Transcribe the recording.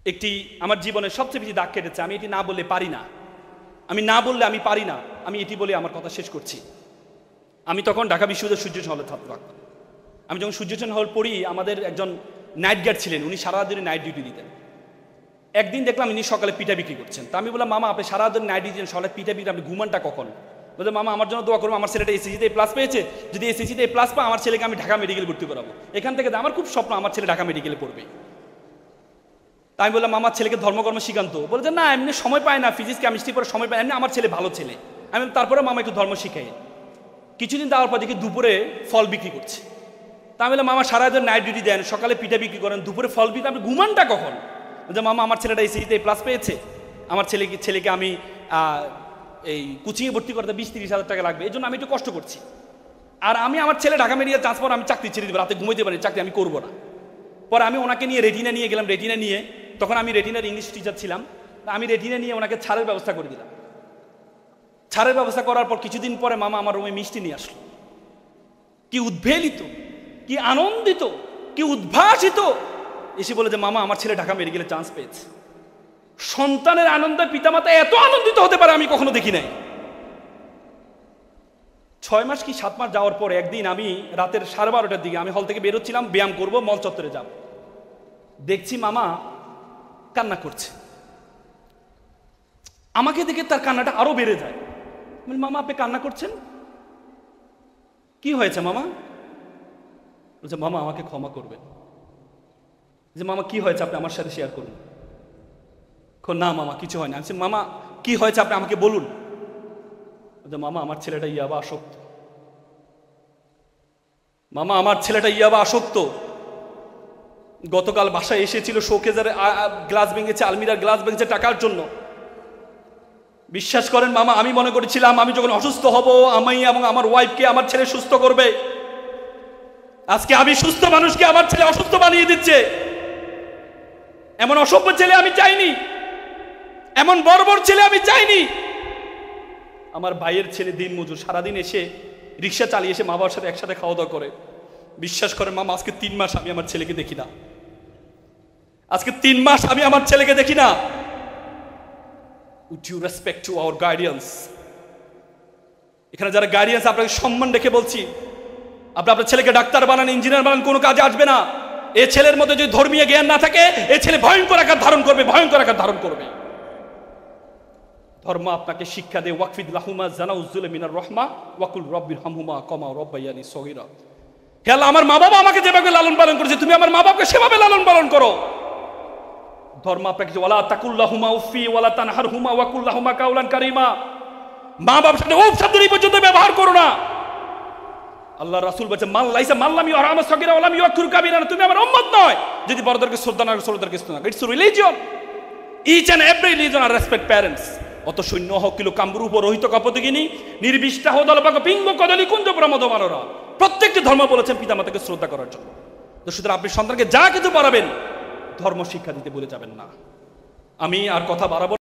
একটি আমার জীবনের সবচেয়ে বেশি দাগ কেটেছে। আমি এটি না বললে পারি না, আমি পারি না, আমি এটি বলে আমার কথা শেষ করছি। আমি তখন ঢাকা বিশ্ববিদ্যালয় সূর্যসেন হলে ছাত্র থাকতাম। আমি যখন সূর্যসেন হল পড়ি, আমাদের একজন নাইট গার্ড ছিলেন, উনি সারা দিনে নাইট ডিউটি দিতেন। একদিন দেখলাম ইনি সকালে পিঠা বিক্রি করছেন। তা আমি বললাম, মামা আপনি সারা দিন নাইট ডিউটি সকালে পিঠা বিক্রি, আপনি ঘুমানটা কখন? বলতে, মামা আমার জন্য দোয়া করবো, আমার ছেলেটা এসএসসিতে প্লাস পেয়েছে, যদি এসএসসিতে প্লাস পায় আমার ছেলেকে আমি ঢাকা মেডিকেল ভর্তি করাবো। এখান থেকে আমার খুব স্বপ্ন আমার ছেলে ঢাকা মেডিকেলে পড়বে। তাই আমি বললাম, আমার ছেলেকে ধর্মকর্ম শিখান্ত। বলছে না, এমনি সময় পায় না, ফিজিক্স কেমিস্ট্রি পরে সময় পায়, এমনি আমার ছেলে ভালো ছেলে। আমি তারপরে মামা একটু ধর্ম শিখাই। কিছুদিন দেওয়ার পর দেখি দুপুরে ফল বিক্রি করছে। তা আমি বললাম, মামা সারা দিন নাইট ডিউটি দেন, সকালে পিঠা বিক্রি করেন, দুপুরে ফল বিক্রি, আপনি ঘুমানটা কখন? যে মামা আমার ছেলেটা এসএসসিতে প্লাস পেয়েছে, আমার ছেলেকে আমি এই কোচিংয়ে ভর্তি করতে 20-30 হাজার টাকা লাগবে, এই জন্য আমি একটু কষ্ট করছি। আর আমি আমার ছেলে ঢাকা মেডিকেল ট্রান্সফার, আমি চাকরি ছেড়ে দেবো, রাতে ঘুমাইতে পারি, চাকরি আমি করবো না। পরে আমি ওনাকে নিয়ে রেটিনা নিয়ে গেলাম। রেটিনা নিয়ে, তখন আমি রেটিনার ইংলিশ টিচার ছিলাম, আমি রেটিনা নিয়ে ওনাকে ছাড়ের ব্যবস্থা করে দিলাম। ছাড়ের ব্যবস্থা করার পর কিছুদিন পরে মামা আমার রুমে মিষ্টি নিয়ে আসলো। কি উদ্বেলিত, কি আনন্দিত, কি উদ্ভাসিত, এসে বলে যে মামা আমার ছেলে ঢাকা মেডিকেলে চান্স পেয়েছে। সন্তানের আনন্দে পিতামাতা এত আনন্দিত হতে পারে আমি কখনো দেখি নাই। 6 মাস কি 7 মাস যাওয়ার পর একদিন আমি রাতের 12:30টার দিকে আমি হল থেকে বেরোচ্ছিলাম, ব্যায়াম করব, মল চত্বরে যাব, দেখছি মামা কান্না করছে। আমাকে দেখে তার কান্নাটা আরো বেড়ে যায়। মামা আপনি কান্না করছেন, কি হয়েছে মামা? বলছে, মামা আমাকে ক্ষমা করবেন। যে মামা কি হয়েছে, আপনি আমার সাথে শেয়ার করুন। না মামা কিছু হয় না। আমি বলছি, মামা কি হয়েছে আপনি আমাকে বলুন। বলছে, মামা আমার ছেলেটা ইয়াবা আসক্ত। মামা আমার ছেলেটা ইয়াবা আসক্ত। গতকাল বাসায় এসেছিল, শোকেজের গ্লাস ভেঙেছে, আলমিরার গ্লাস ভেঙেছে টাকার জন্য। বিশ্বাস করেন মামা, আমি মনে করেছিলাম আমি যখন অসুস্থ হব, আমি এবং আমার ওয়াইফকে আমার ছেলে সুস্থ করবে। আজকে আমি সুস্থ মানুষকে আমার ছেলে অসুস্থ বানিয়ে দিচ্ছে। এমন অসভ্য ছেলে আমি চাইনি, এমন বর্বর ছেলে আমি চাইনি। আমার ভাইয়ের ছেলে দিনমজুর, সারাদিন এসে রিক্সা চালিয়ে এসে মা বাবার সাথে একসাথে খাওয়া দাওয়া করে। বিশ্বাস করেন মামা, আজকে 3 মাস আমি আমার ছেলেকে দেখি না। আজকে 3 মাস আমি আমার ছেলেকে দেখি না। With due respect to our guardians, এখানে যারা গার্ডিয়ান্স, আপনাকে সম্মান রেখে বলছি, আপনি আপনার ছেলেকে ডাক্তার বানান, ইঞ্জিনিয়ার বানান, কোনো কাজে আসবে না। এই ছেলের মধ্যে যদি ধর্মীয় জ্ঞান না থাকে, এই ছেলে ভয়ঙ্কর আকার ধারণ করবে, ভয়ঙ্কর আকার ধারণ করবে। ধর্ম আপনাকে শিক্ষা দেয়, ওয়াকফিদ লাহুমা জানাউযুল মিনার রহমা ওয়াকুল রব্বির হামহুমা কামা রাব্বায়ানি সগীরা। হে আল্লাহ, আমার মা বাবা আমাকে যেভাবে লালন পালন করেছে, তুমি আমার মা বাবাকে সেভাবে লালন পালন করো। ধর্ম আপনাকে ওয়ালা তাকুল্লাহুমা উফি ওয়ালা তানহারহুমা ওয়াকুল্লাহুমা কাউলান কারীমা। মা বাবার সাথে উফ শব্দ পর্যন্ত ব্যবহার করো না। আল্লাহ রাসূল বলেছেন, মান লাইসা মাল্লাম ইউরহাম সগীরা ওয়ালাম ইউকুর কাবীরা, তুমি আমার উম্মত নয় যদি বড়দেরকে শ্রদ্ধা না করো, ছোটদেরকে শ্রদ্ধা না করো। It's religion, each and every religion are respect parents. অত সৈন্য হকিল কামরূপ রহিত কপতিগিনী নির্বিষ্টাহ দলপাক পিঙ্গ কদলি কুঞ্জ প্রমোদ মানরা। প্রত্যেকটি ধর্ম বলেছেন পিতামাতাকে শ্রদ্ধা করার জন্য। তো সুতরাং আপনি সন্তানকে যা কিছু পারাবেন ধর্ম শিক্ষা দিতে ভুলে যাবেন না। আমি আর কথা বাড়াবো